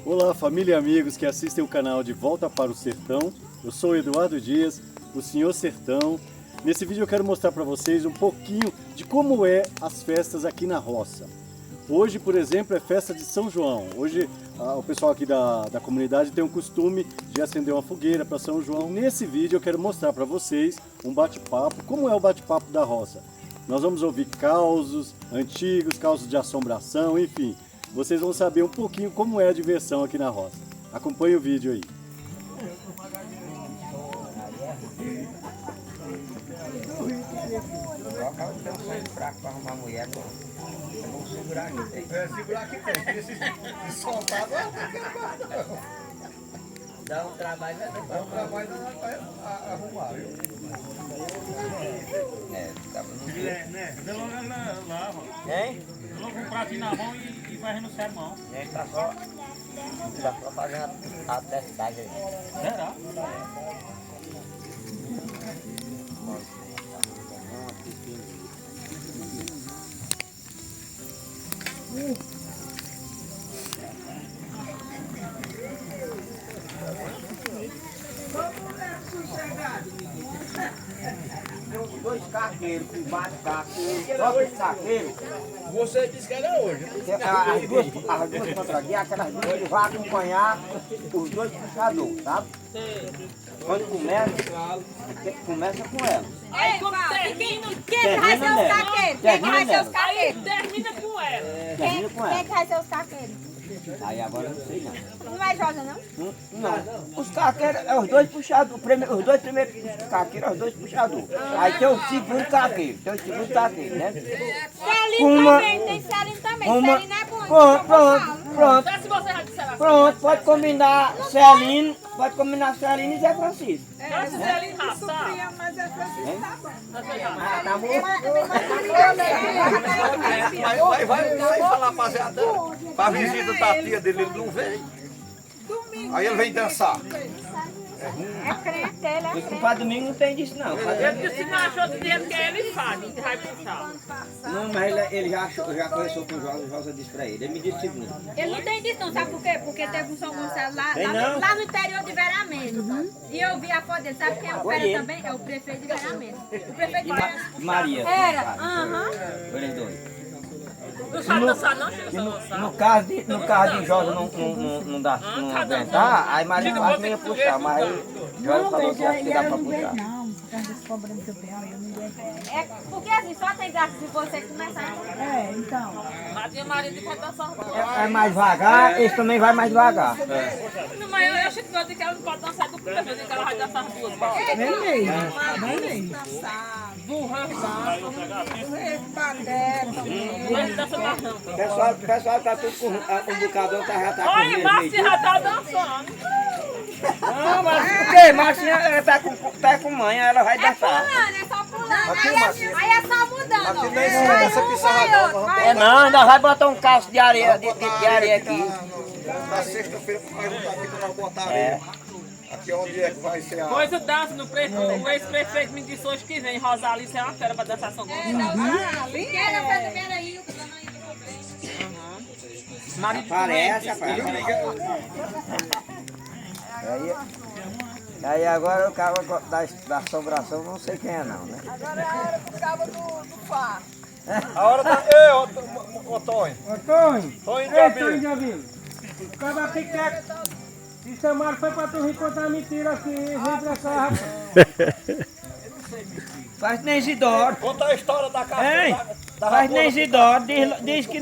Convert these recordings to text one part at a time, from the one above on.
Olá, família e amigos que assistem o canal De Volta para o Sertão. Eu sou o Eduardo Dias, o Senhor Sertão. Nesse vídeo eu quero mostrar para vocês um pouquinho de como é as festas aqui na roça. Hoje, por exemplo, é festa de São João. Hoje o pessoal aqui da comunidade tem o costume de acender uma fogueira para São João. Nesse vídeo eu quero mostrar para vocês um bate-papo, como é o bate-papo da roça. Nós vamos ouvir causos antigos, causos de assombração, enfim. Vocês vão saber um pouquinho como é a diversão aqui na roça. Acompanhe o vídeo aí. Coloca o teu sangue fraco para arrumar mulher, pô. Vamos segurar aqui, tem. Segurar aqui tem, porque se soltar não Dá um trabalho, vai dar dá um trabalho para arrumar, viu? Ficava no Né? Lava. Hein? Coloca um pratinho na mão e vai no sermão. Tá só fazendo a testagem aí. Será? Dois carqueiros, com bate-carqueiro, dois carqueiros. Você disse que era hoje. As duas contra aqui, aquelas duas que vão acompanhar os dois puxadores, sabe? Quando começa com ela. Aí como termina, quem vai ser os caqueiros? Quem vai ser os caqueiros? Termina com ela. Termina com Quem ela. vai ser os caqueiros? Aí agora eu não sei não. Não é Josa, não? Não. Os carqueiros é os dois puxadores. Os dois primeiros carqueiros é os dois puxadores. Aí tem o segundo carqueiro. Tem o segundo carqueiro, né? Celine também, tem Celine também. Celine é bom. Pronto. Só se você já disser assim. Pronto, pode combinar Celine e Zé Francisco. Só se você ali raçar. Tá bom? Vai falar pra visita da tia dele, ele não vem. Aí ele vem dançar. É crente, ele é Porque para domingo não tem disso não. Ele disse que não achou de dinheiro que ele faz, que vai puxar. Não, mas ele já conversou com o Josa disse pra ele. Ele me disse o seguinte. Ele não tem disso não, sabe por quê? Porque teve um São Gonçalo Tem não? lá no interior de Veramento. E eu vi a foto dele, sabe quem é o Vera também? É o prefeito de Veramento. O prefeito de Veramento. Maria. Era, aham. Eles dois. Não sabe dançar não, chega só dançar. No caso de Josa não aguentar, aí Maria faz meio puxar, mas aí Josa falou que acho que dá pra puxar. Não, por causa desse problema que eu tenho, eu não aguento. É, porque assim, só tem graça se você começar. É, então. Madinha marido vai dançar. Vai mais devagar, esse também vai mais devagar. Não, mas eu acho que eu digo que ela não pode dançar do primeiro, eu digo que ela vai dançar as duas. Bem mesmo, bem mesmo. Mas dança mais não. O pessoal tá tudo com o bucadão, já tá com Olha, medo. Márcia já tá dançando. Não, mas por quê? Marcinha ela tá com mãe, ela vai É dançar. pulando, é só pulando. Aí é só mudando. Aqui não é ensina essa pissarra não. É não, ainda vai botar um calço de areia, de areia aqui. Na sexta-feira, vai voltar aqui para nós botar areia. Aqui onde é que vai ser a... Pois eu danço no prefeito, o ex-prefeito me disse hoje que vem, Rosalice é uma fera pra dançar São Gonçalo. Quero fazer peraí. Marido Parece, rapaz. Aí agora o cara da assombração, não sei quem é não, né? Agora é a hora do cabo do Fá. A hora da... Ei, ô Tonho. Tonho de Jabilo, o cara aqui quer. Se chamaram foi pra tu contar mentira aqui, vem pra cá, rapaz. Faz nem Isidoro. Conta a história da casa. Hein? Faz nem Isidoro. Diz que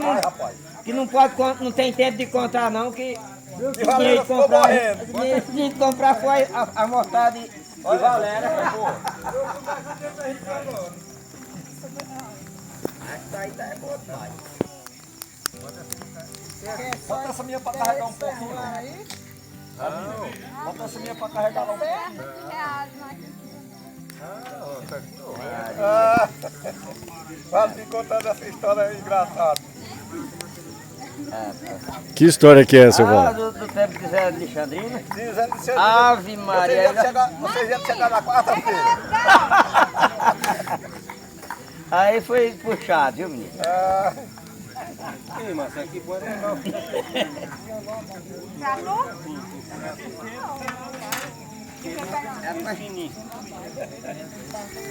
não pode, não tem tempo de contar não, que o dinheiro de comprar foi a mortada de Valéria. Essa aí tá boa demais. Bota essa minha pra carregar um pouquinho. Não. Bota essa minha pra carregar um pouquinho. Vai me contando essa história engraçada. Que história que é essa, vó? Do tempo de Zé Alexandrina. Dizendo que Ave Maria. vocês iam chegar na quarta-feira. Aí foi puxado, viu, menino? Ei, mas aqui pode não.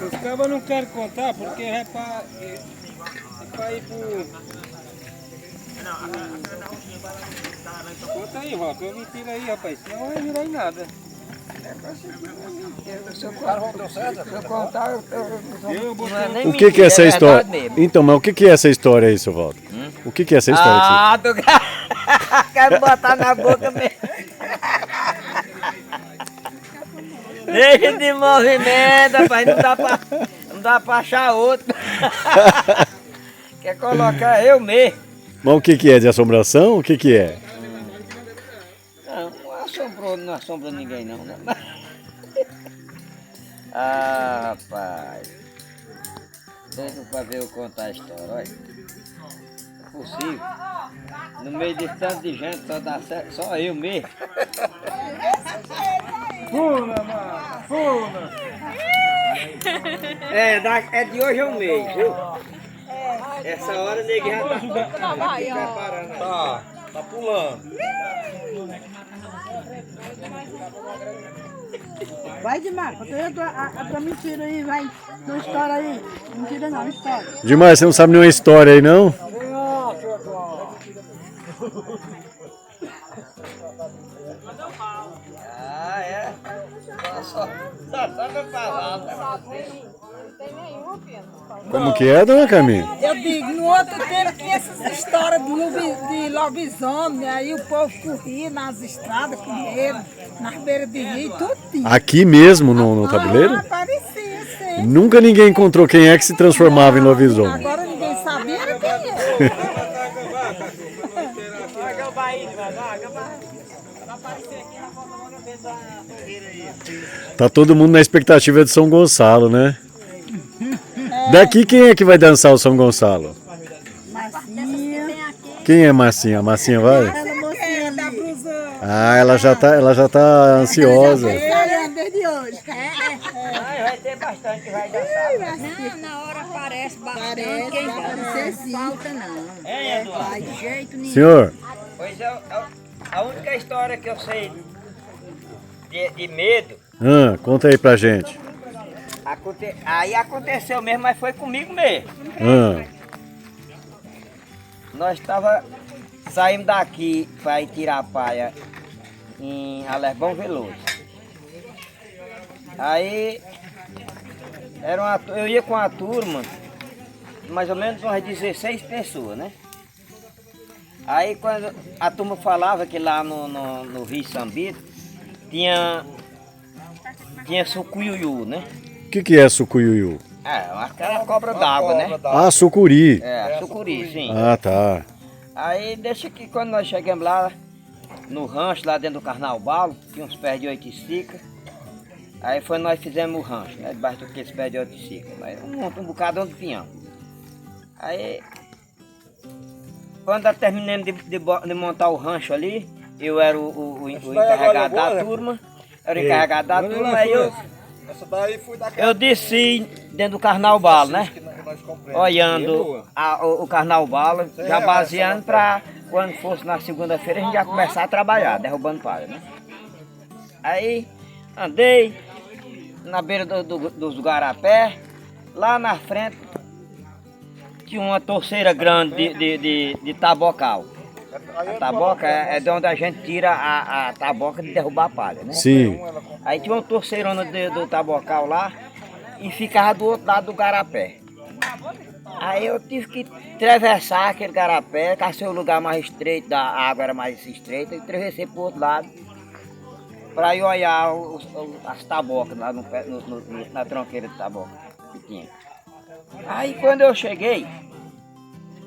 Os cabas não querem contar porque é pra ir pro... Conta aí, volta. Eu me tiro aí, rapaz. Senão não vai virar em nada. Se eu contar, não é nem O que é essa mentira, história? verdade mesmo. Então, mas o que é essa história aí, seu Walter? O que é essa história aqui? Ah, tu quer botar na boca mesmo. Deixa de movimento, rapaz. Não dá pra achar outro. Quer colocar eu mesmo. Mas o que é? De assombração? O que é? Não assombrou ninguém não, né? Ah, rapaz. Doido pra ver eu contar a história, olha. É possível. No meio de tanto de gente, só dá certo, só eu mesmo. Pula, mano! Pula! É de hoje é um mês, viu? Essa hora o nego já tá preparando. Tá pulando. Vai demais, conta aí a tua mentira aí, vai. Não história aí. Mentira não, história. Demais, você não sabe nenhuma história aí, não? Ah, é? Só pra falar. Como que é, dona Camila? Eu digo, no outro tempo que essas histórias de lobisomem, aí o povo corria nas estradas com medo, nas beiras de rio, tudo tinha. Aqui mesmo, no tabuleiro? Ah, parecia ser. Nunca ninguém encontrou quem é que se transformava em lobisomem. Agora ninguém sabia era quem era. Tá todo mundo na expectativa de São Gonçalo, né? Daqui quem é que vai dançar o São Gonçalo? Massinha. Quem é Massinha? A Massinha vai? Ela mocinha da blusa. Ah, ela já tá ansiosa. Desde hoje. Vai ter bastante que vai dançar. Não, na hora parece bastante. Parece, Quem vai não parecer sim. falta não. É, Eduardo? Vai de jeito nenhum. Senhor, Pois é, a única história que eu sei de medo, conta aí pra gente. aí aconteceu mesmo, mas foi comigo mesmo. Nós saímos daqui para ir tirar a paia em Alerbão Veloso. Aí eu ia com a turma, mais ou menos umas 16 pessoas, né? Aí quando a turma falava que lá no Rio Sambito tinha sucuyuyu, né? O que é sucuyuyu? Aquela cobra d'água, né? Ah, sucuri. É, sucuri, sim. Ah, tá. Aí deixa que quando nós chegamos lá no rancho, lá dentro do Carnaubalo, tinha uns pés de oiticica. Aí foi nós fizemos o rancho, né? Debaixo daqueles pés de oiticica. Um bocadão de pinhão. Aí quando nós terminamos de montar o rancho ali, eu era o encarregado da turma. Era o encarregado da turma, aí eu desci dentro do Carnaubalo, né? Olhando o Carnaubalo, já baseando para quando fosse na segunda-feira a gente já começar a trabalhar, derrubando palha, né? Aí andei na beira dos garapé, lá na frente tinha uma torceira grande de tabocal. A taboca é de onde a gente tira a taboca de derrubar a palha, né? Sim. Aí tinha uma torceirona do tabocal lá e ficava do outro lado do garapé. Aí eu tive que atravessar aquele garapé, cacei o lugar mais estreito, a água era mais estreita, e atravessei para o outro lado para ir olhar as tabocas lá na tronqueira de taboca que tinha. Aí quando eu cheguei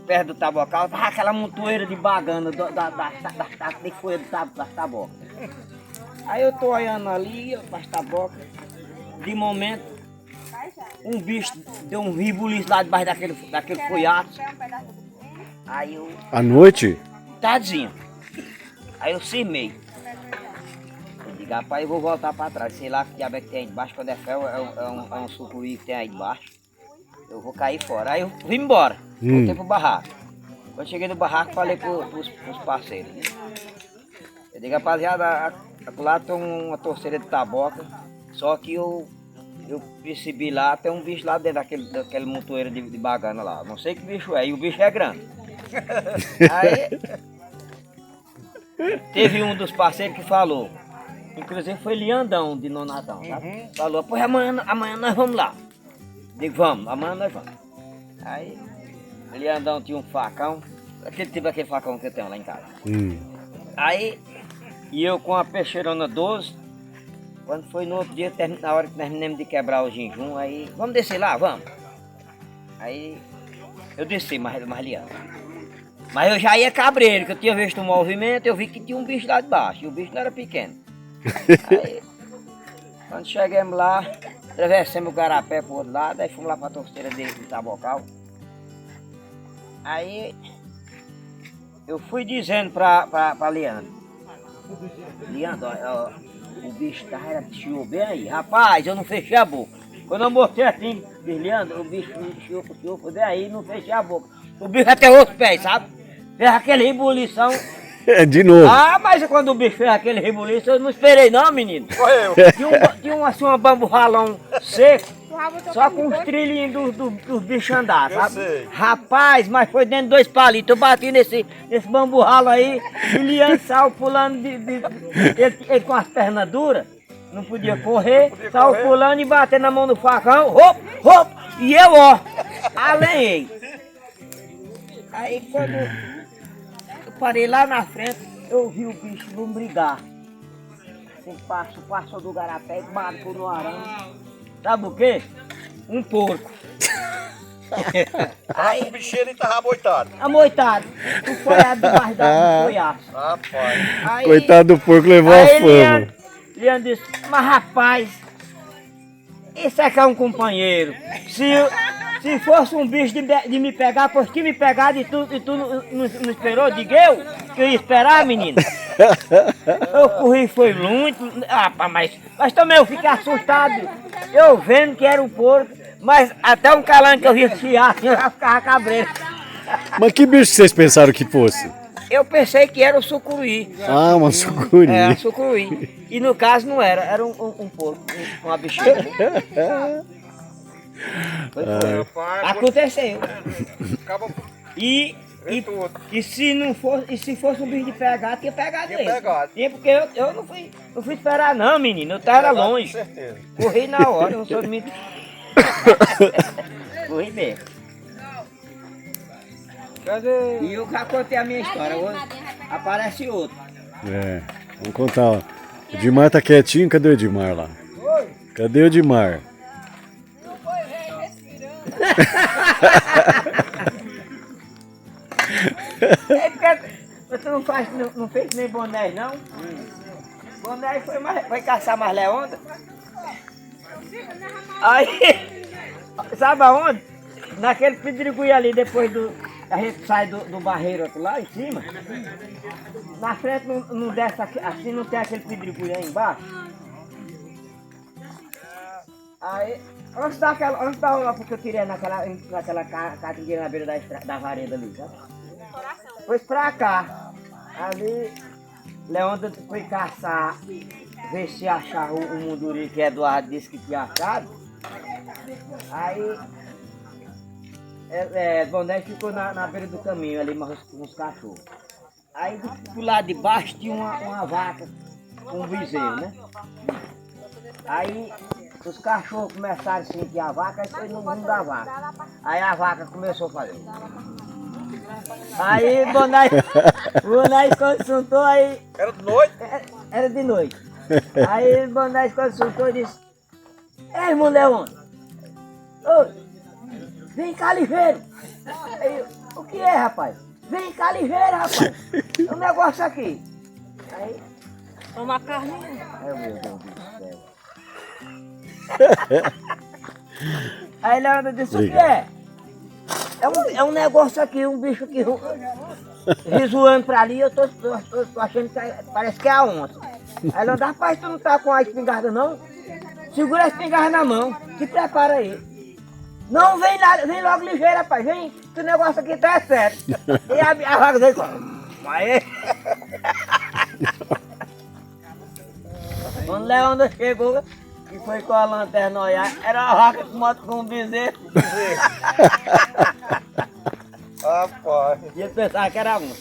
perto do tabocal, tava aquela montoeira de bagana de folha das tabocas. Aí eu tô olhando ali para as tabocas, de momento um bicho deu um ribuliço lá debaixo daquele folhaço. Aí eu... À noite? tardezinha. Aí eu cismei. Eu digo, rapaz, eu vou voltar pra trás. Sei lá que diabo é que tem aí debaixo. Quando é fel, é um sucuri que tem aí debaixo. Eu vou cair fora. Aí eu vim embora. Voltei pro barraco. Quando cheguei no barraco, falei pros parceiros. Né? Eu digo, rapaziada, lá tem uma torceira de taboca. Só que eu percebi lá, tem um bicho lá dentro daquele montoeiro de bagana lá. Não sei que bicho é, e o bicho é grande. Aí teve um dos parceiros que falou, inclusive foi Leandão de Nonadão, sabe? Falou, pois amanhã nós vamos lá. Digo, vamos, amanhã nós vamos. Aí Leandão tinha um facão, aquele facão que eu tenho lá em casa. Aí, e eu com a peixeirona 12, quando foi no outro dia, na hora que nós terminamos de quebrar o jejum, aí, vamos descer lá, vamos. Aí, eu desci mais Leandro. Mas eu já ia cabreiro, que eu tinha visto o movimento, eu vi que tinha um bicho lá de baixo, e o bicho não era pequeno. Aí, quando chegamos lá, atravessamos o garapé pro outro lado, aí fomos lá pra torceira de Tabocal. Aí, eu fui dizendo pra Leandro, ó, o bicho chiou bem aí. Rapaz, eu não fechei a boca. Quando eu mostrei assim, Leandro, o bicho chiou bem aí, não fechei a boca. O bicho até outros pés, sabe? Fez aquele rebulição. De novo. Ah, mas quando o bicho fez aquele rebuliço, eu não esperei não, menino. Correu. Tinha assim, uma bambu ralão seco, só com os trilhinhos dos bichos andar, sabe? sei. Rapaz, mas foi dentro de 2 palitos. Eu bati nesse bambu ralo aí, e o Leandro saiu pulando ele com as pernas duras, não podia correr, saiu pulando e batendo a mão no facão, hop, e eu, ó, alenhei. Aí quando eu parei lá na frente, eu vi o bicho lombrigar. Assim, passou do garapé e marcou no arame. Sabe o quê? Um porco. Aí o bicheiro tava amoitado. Amoitado. Tu foi a debaixo do folhaço. Rapaz. Aí, Coitado do porco, levou a fama. Leandro disse, mas rapaz, isso é que é um companheiro. Se fosse um bicho de me pegar, pois que me pegar e tu não esperou, diga eu, que eu ia esperar, menino. Eu corri, foi muito, mas também eu fiquei assustado, eu vendo que era um porco, mas até um calango que eu via chiar, eu já ficava cabreiro. Mas que bicho vocês pensaram que fosse? Eu pensei que era o sucuri. Ah, uma sucuri. Era sucuri. E no caso não era um porco, uma bicheira. Aconteceu. E se fosse um bicho de pegar, tinha pegado ele. Tinha, porque eu não fui esperar não, menino. Eu tava longe. Certeza. Corri na hora, eu sou de mim. Corri mesmo. E eu já contei a minha história. Hoje aparece outro. É, vamos contar, ó. O Edmar tá quietinho, cadê o Edmar lá? Cadê o Edmar? É porque você não fez nem boné não? Boné foi caçar mais leonda. Aí, sabe aonde? Naquele pedregulho ali, depois a gente sai do barreiro aqui lá em cima. Na frente não desce assim, não tem aquele pedregulho aí embaixo. Aí, antes da hora porque eu tirei naquela catingueira na beira da vareda ali, sabe? Foi pra cá. Ali, Leonda foi caçar, ver se achava o munduri que Eduardo disse que tinha achado. Aí, Boné ficou na beira do caminho ali, mas com os cachorros. Aí, do lado de baixo tinha uma vaca, um bezerro, né? Aí, os cachorros começaram a sentir a vaca e foi no mundo da vaca. Aí a vaca começou a fazer. Aí Bonai quando sentou aí. Era de noite? Era de noite. Aí Bonai quando sentou disse, ei, irmão Leandro, vem cá ligeiro. Aí, o que é, rapaz? Vem cá ligeiro, rapaz. Tem um negócio aqui. Aí. Uma carne. Ai, meu Deus do céu. Aí Leandro disse, o que é? É um negócio aqui, um bicho aqui. Risoando pra ali, eu tô achando que parece que é a onça. Aí ela, rapaz, tu não tá com a espingarda não? Segura a espingarda na mão, se prepara aí. Não, vem logo ligeiro, rapaz, vem, que o negócio aqui tá sério. E a vaca veio com... Aí... Quando o Leandro chegou, e foi com a lanterna olhar, era a vaca que moto com um bezerro. Rapaz. E ele pensava que era um.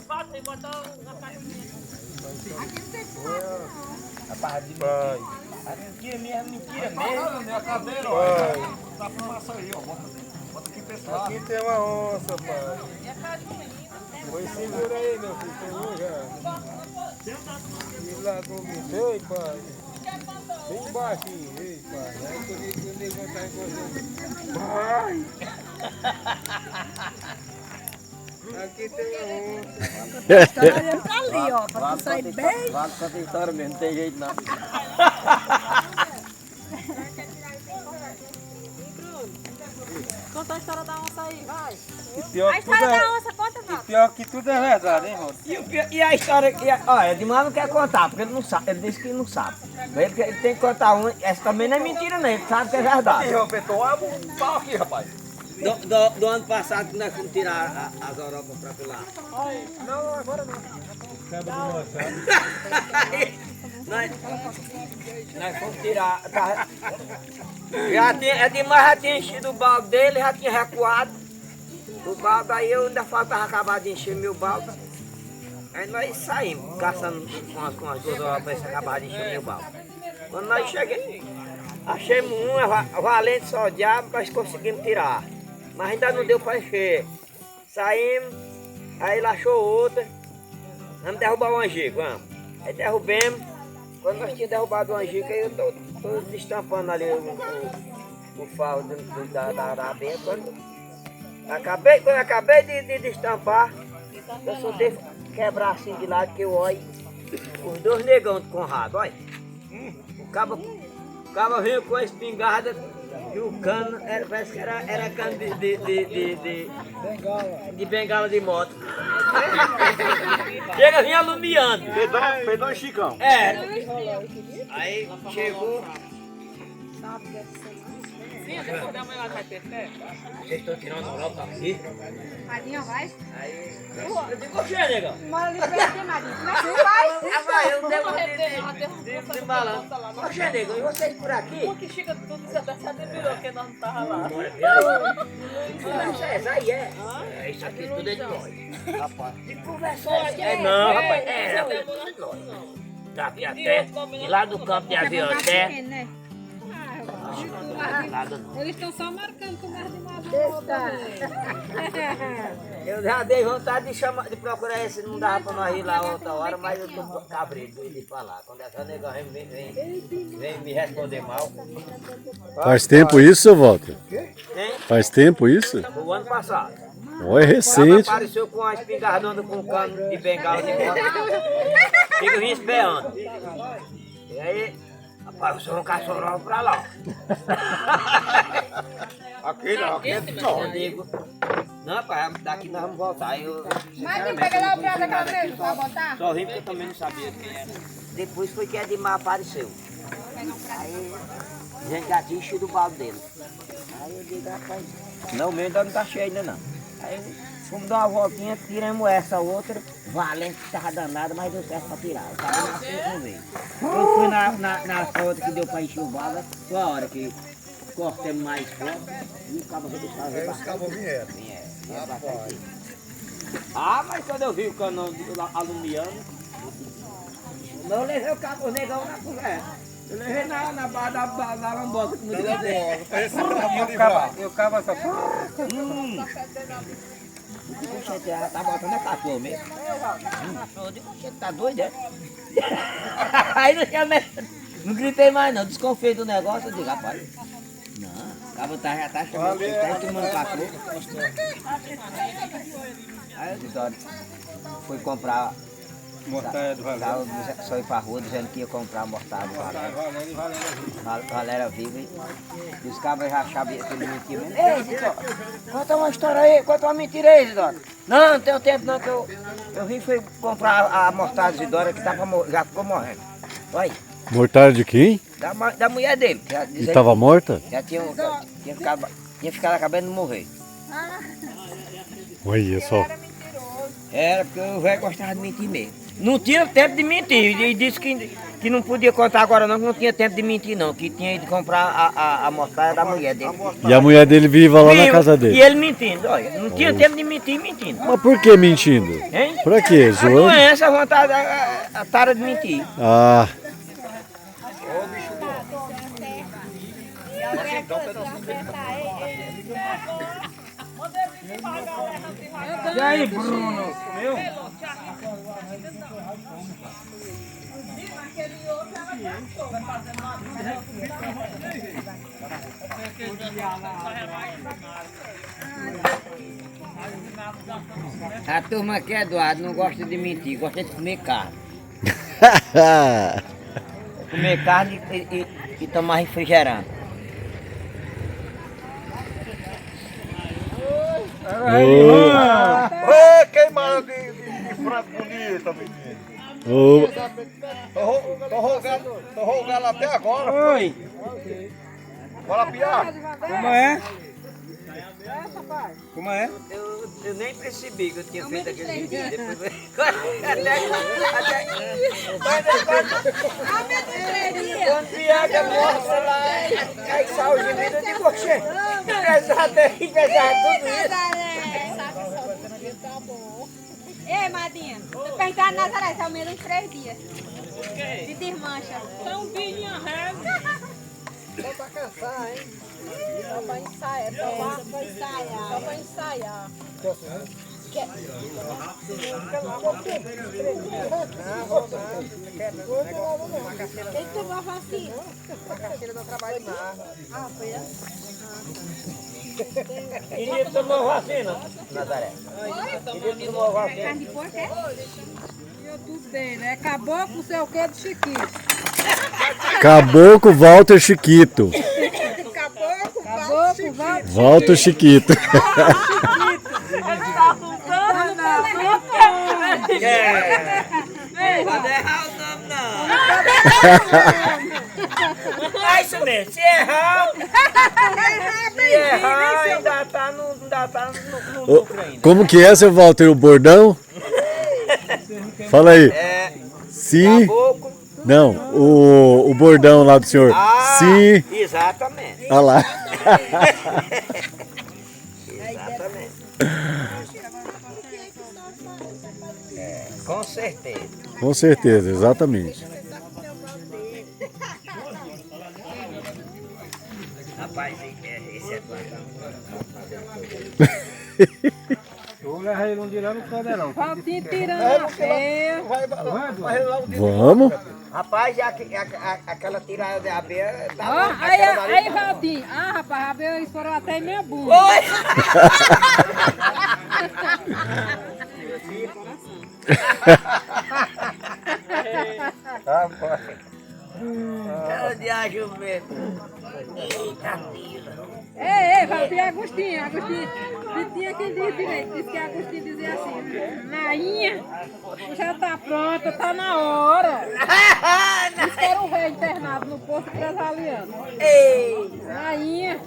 Bota e botou na caixinha. Rapaz, de Pai. mentira mesmo, mentira mesmo. Minha cadeira, ó. Tá fumaça aí, ó. Bota aqui pessoal. Aqui tem uma onça, pai. Pois segura aí, meu filho. Tem um já. E lá comigo. Ei, pai. Bem baixinho. Ei, pai. Aí que o nego tá encostando. Vai! Aqui tem uma onça. Tá olhando pra ali, ó, pra tu sair bem. Vaca conta história mesmo, não tem jeito não. Conta a história da onça aí, vai. A história da onça, conta, Val. Pior que tudo é verdade, hein, Rosa? E a história, olha, Edmar não quer contar, porque ele não sabe, ele disse que não sabe. Ele tem que contar uma, essa também não é mentira nem, ele sabe que é verdade. Aí, Roberto, abre um pau aqui, rapaz. Do ano passado que nós fomos tirar as Europas pra lá. Não, agora não. Nós fomos tirar. Edmar já tinha enchido o balde dele, já tinha recuado. O balde, aí eu ainda faltava acabar de encher meu balde. Aí nós saímos, caçando com as duas horas para acabar de encher meu balde. Quando nós chegamos, achamos uma valente só diabo, nós conseguimos tirar. Mas ainda não deu para encher. Saímos, aí ele achou outra. Vamos derrubar o angico, vamos. Aí derrubemos. Quando nós tínhamos derrubado o angico, aí eu estou destampando ali o falo da abelha. Quando acabei de destampar, eu soltei quebrar assim de lado que eu olho. Os dois negão de Conrado, olha. O cabo veio com a espingarda e o cano, parece que era cano de bengala de moto. Chega vinha alumiando. Pedrão e Chicão. É. Aí chegou. Sim, depois da manhã vai ter fé. Vocês estão tirando a roupa aqui? Madinha, vai. Aí. Eu digo, oxe, negão. Mora ali perto, Madinha. Como é que vai? Eu devo de malandro. Oxe, negão, e vocês por aqui? Porque chega tudo, você até se admirou que nós não tava lá. Isso aí é. Isso aqui tudo é de nós. Rapaz. De conversar. Não, rapaz. Rapaz. Daqui até. E lá do campo de avião até. Né? Nada não. Eles estão só marcando com mais de uma Eu já dei vontade de procurar esse, não dava pra nós ir lá outra hora, mas eu tô cabreiro de falar. Quando essa nega vem me responder mal. Faz tempo isso, seu Walter? Hein? Faz tempo isso? O ano passado. Ó, é recente. Apareceu com uma espingardona com um cano de bengala de moto. Fica vindo esperando. E aí, rapaz, eu sou um caçorol pra lá. Aqui não, aqui é Eu digo, não, rapaz, daqui nós vamos voltar. Madinha, pega lá o prato daquela mesa pra botar. Só vim porque eu também não sabia quem era. Depois foi que Edmar apareceu. Aí a gente já tinha enchido o balde dele. Aí eu digo, rapaz, não, o meu ainda não tá cheio ainda não. Aí fomos dar uma voltinha, tiramos essa outra, valente que tava danada, mas deu certo pra tirar. O cara não fez, não veio. Eu fui na outra que deu pra encher o balde, foi a hora que cortamos mais forte e o cabo veio. Os cabos vieram. Mas quando eu vi o canão alumiando, eu levei o cabo, o negão na conversa. Eu levei na barra da lamboca, como diz assim. E o cabo só... Poxa, já tá botando a cachorro mesmo. Eu digo, você tá doido, é? Aí não gritei mais não, desconfiei do negócio, eu digo, rapaz, não, o cabo já tá chamando, tá tomando cachorro. Aí eu disse, olha, fui comprar Mortalha do Valério. Só ir pra rua dizendo que ia comprar mortalha do Valério. Valéria viva e os cabras já achavam aquele mentira. Ei, Isidoro, conta uma história aí, conta uma mentira aí, Isidoro. Não tenho tempo não, que eu vim fui comprar a mortalha de Isidoro que já ficou morrendo. Olha, Mortalha de quem? da mulher dele. E estava morta? Já tinha ficado acabando de morrer. Olha só. Era porque o velho gostava de mentir mesmo. Não tinha tempo de mentir. E disse que não podia contar agora não, que não tinha tempo de mentir não. Que tinha ido comprar a mortalha da mulher dele. E a mulher dele viva lá na casa E dele. ele mentindo, olha. Não tinha tempo de mentir mentindo. Mas por que mentindo? Hein? Pra quê? A Zoando? doença, a vontade, a tara de mentir. Ah, E aí, Bruno? Meu? A turma aqui, Eduardo, não gosta de mentir, gosta de comer carne. Comer carne e tomar refrigerante. Ô, queimada de frango bonita, menino. Tô rogando até agora. Oi. Fala, Piá. Como é? Como é? Eu nem percebi que eu tinha feito aquele vídeo. Depois... Quando piada mostra lá, aí sai o gemido, eu digo, oxê, que pesado tudo isso. Ei, Madinha, tô perguntando a Nazaré, são menos de 3 dias. De desmancha. Tão vinha reza. Só pra cansar, hein? Só pra ensaiar. Só pra ensaiar. Quem tomou a vacina? A vacina não trabalha mais. Ah, foi essa? Menino tomou vacina, Nazaré. Menino tomou vacina. Carne de porco, é? Eu tudo dele. É caboclo, não sei o que, de Chiquito. Caboclo Walter Chiquito. Caboclo, vai. Walter Chiquito. Pode errar o nome, não. É isso mesmo, se errar, ainda tá no lucro ainda. Como que é, seu Walter, o bordão? Fala aí. É, Sim. caboclo. Não, o bordão lá do senhor. Sim. Exatamente. Olha lá. Exatamente. Com certeza. Com certeza, exatamente. Rapaz, esse é Eu levo ele um dia lá no Candelão. Faltinha tirando a feia. Vamos? Rapaz, aquela tirada de abelha. Ó, aí, Valtinho. Ah, rapaz, a abelha estourou até em minha bunda. Oi! É o diacho mesmo. Eita, fila. Ei, Valtinho, Agostinho. Tinha quem diz direito. Disse que Agostinho dizia assim: Nainha, já tá pronta, tá na hora. Disse que era um velho internado no posto Presaliano. Ei! Nainha,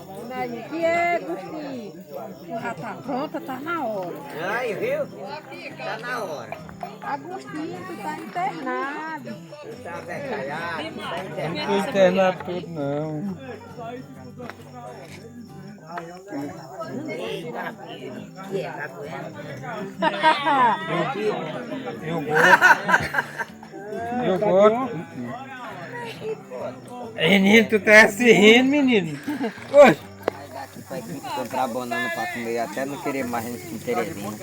que é, Agostinho? Já tá pronta, tá na hora. Aí, viu? Tá na hora. Agostinho, tu tá internado. Tu tá avacalhado, tu tá internado. Não internado tudo, não. Eita, filho. Que é, tá doendo? Eu gosto. Menino, tu tá se rindo, menino. Poxa. Daqui pra aqui comprar banana pra comer, até não querer mais em Terezinha.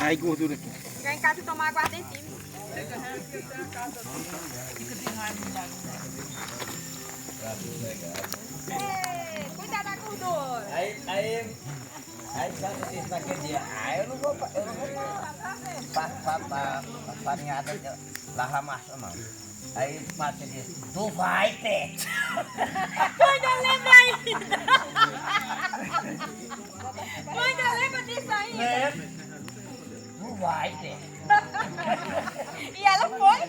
Aí, gordura aqui. Chegar em casa e tomar aguardentinho. Ei! Cuidado da gordura. Aí Sandro disse naquele dia, eu não vou pra farinhada lavar massa não. Aí Márcia disse, tu vai ter. Ainda lembra ainda. Ainda lembra disso ainda. Tu vai ter. E ela foi.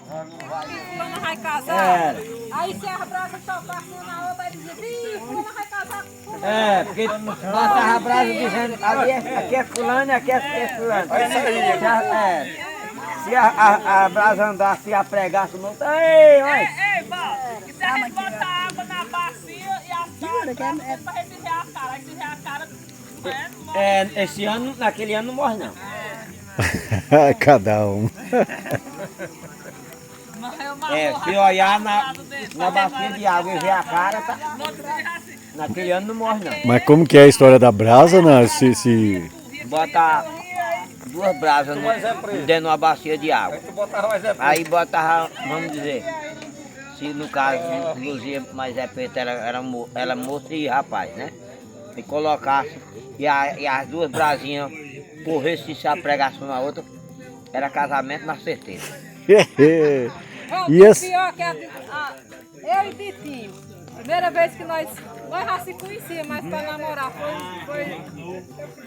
Fulana vai casar. Aí se a brasa tocasse uma na outra, ele dizia, ih, fulana vai casar com fulana. Porque botava a brasa dizendo, aqui é fulano e aqui é fulano. Se a brasa andasse e a pregasse no outro, ei, olha. Ei, Val, e se a gente botar água na bacia e assar pra resfriar a cara, aí se a cara, Esse ano, naquele ano não morre não. Cada um. Se olhar na bacia de água e ver a cara, tá. Naquele ano não morre não. Mas como que é a história da brasa, né? Se... Bota 2 brasas dentro de uma bacia de água. Aí botava, vamos dizer, se no caso Luzia, mas é preto, era moça e rapaz, né? E colocasse, e as 2 brasinhas corressem e se apregassem uma na outra, era casamento na certeza. E esse... Pior que eu e Bitinho, primeira vez que nós já se conhecíamos, mas para namorar foi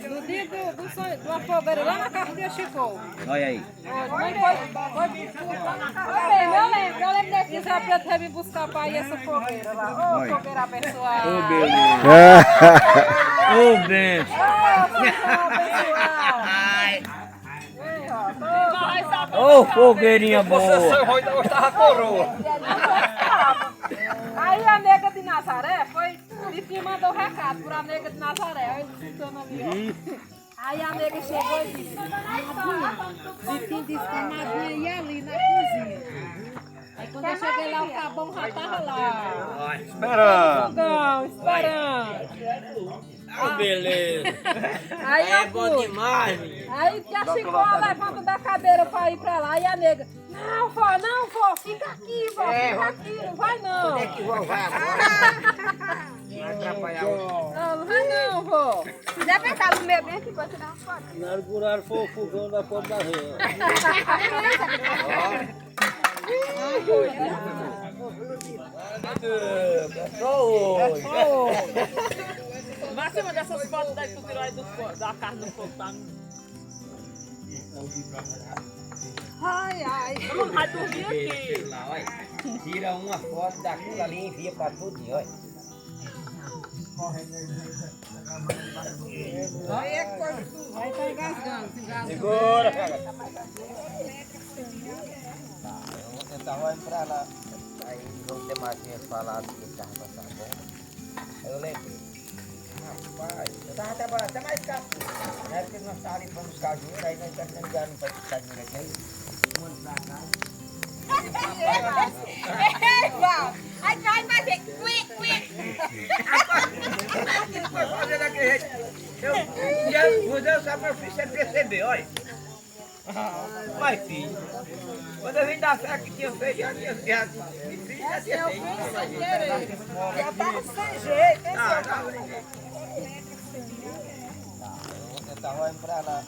no dia do sonho, de uma fogueira lá na casa de Chico. Olha aí. Foi lá na casa dele. Eu lembro desse dia, a Preto veio me buscar para ir essa fogueira lá. Ô, fogueira abençoada. Ô, beleza. Ô, benção. Ô, fogueirinha boa. Gostava coroa. Aí a nega de Nazaré foi, Bitinho mandou recado para a nega de Nazaré. Olha o nome ali. Aí a nega chegou e disse, Bitinho disse que a madrinha ia ali na cozinha. Aí quando eu cheguei lá, o cabão já estava lá. Esperando. Esperando. Beleza. Aí É bom demais. Aí já ficou levando da cadeira pra ir pra lá e a nega, não, vó, fica aqui, vó, fica aqui, não vai não. Onde é que vó vai agora? Vai atrapalhar o... Não vai não, vó. Se quiser apertar no meu bem aqui, pode tirar uma foto. Na hora que o horário for o fogão da ponta da rua. Mas uma dessas fotos daí que tu tirou aí da carne no fogo, tá? Ai. Não vai dormir aqui. Lá, olha. Tira uma foto daquilo ali e envia pra tudo, olha. Vai tá engasgando. Segura, cara. Eu tava olhando pra lá. Aí o Demar tinha falado que ele tava passando bom. Aí eu lembrei. Rapaz, eu tava trabalhando até mais caro. Na época que nós estávamos limpando os cajueiros, aí nós estávamos ligando para os cajueiros aqui. Mano pra cá. Ei, Val. Aí vai fazer Fazer daquele jeito. Você sabe meu filho, você percebeu, olha. Mas filho, quando eu vim da serra que tinha feito, já tinha feito. Já tinha feito. Já tava sem jeito, hein, Eu tava olhando pra lá.